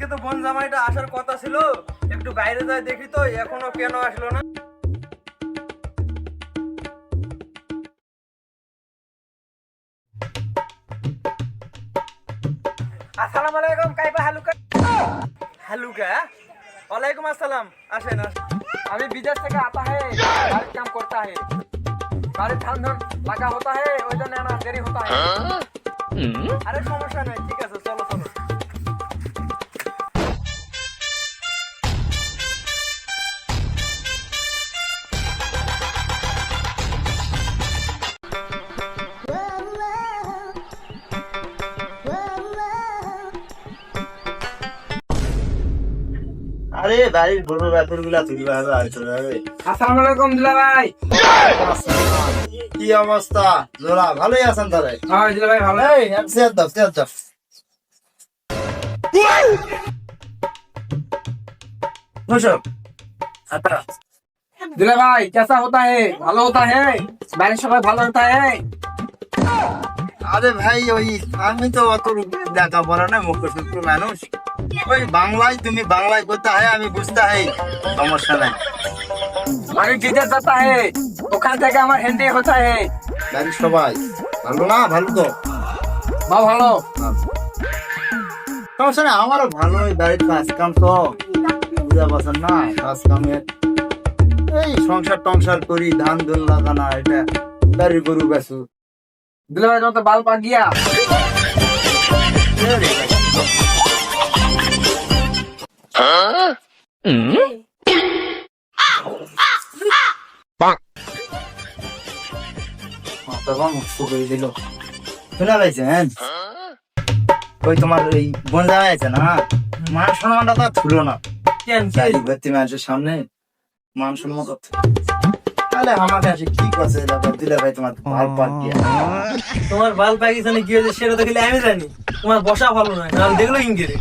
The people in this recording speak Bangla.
আজকে তো বোন জামাইটা আসার কথা ছিল, একটু বাইরে যাই দেখি তো এখনো কেন আসলো না। আসসালামু আলাইকুম কাইবা হালুকা। হালুকা वालेकुम अस्सलाम। আসেন अभी विदेश से आता है, हर काम करता है, सारे धान धन लगा होता है, वजह से ना देरी होता है। আরে সমস্যা নাই, ঠিক আছে চলো চলো। আরে বাড়ির বড় ব্যাপার গুলা তুই ভাবে আর চলে যাবে। अस्सलाम वालेकुम दिला भाई। কি অবস্থা জোড়া, ভালোই আছেন তাহলে? हाँ दिला भाई ভালো। এই একসাথে দাও চেয়ার দাও। বসো। আচ্ছা दिला भाई कैसा होता है? ভালো होता है, বাইরে সবাই ভালো होता है। আরে ভাই ওই আমি তো অত দেখা পড়া না, মুখস্থ মানুষ। ওই বাংলায় তুমি বাংলায় করতে হয়, আমি বুঝতে হয়, সমস্যা নাই। আমি বিদেশ जाता है, ওখান থেকে আমার হিন্দি होता है। বাড়ির সবাই ভালো না? ভালো তো? ভালো। সমস্যা নাই, আমারও ভালো। ওই বাড়ির কাজ কাম তো বুঝা পাচ্ছেন না, কাজ কামের এই সংসার টংসার করি, ধান ধুন লাগানা, এটা বাড়ির গরু বেচু। दिला भाई तो बाल पाक गया। তখন শুকিয়ে দিল। শুনে পাইছেন? ওই তোমার ওই বোন জামাই আছে না, মান সম্মানটা তো থুলো না। কেন চারি ভর্তি মানুষের সামনে মান সম্মান করতে, তাহলে আমাকে আসে কি করছে দিলে ভাই তোমার ভাল পাক গিয়া। তোমার বাল পাকিস্তানে কি হয়েছে সেটা তো খালি আমি জানি। তোমার বসা ভালো নয়, নাহলে দেখলো ইংরেজি।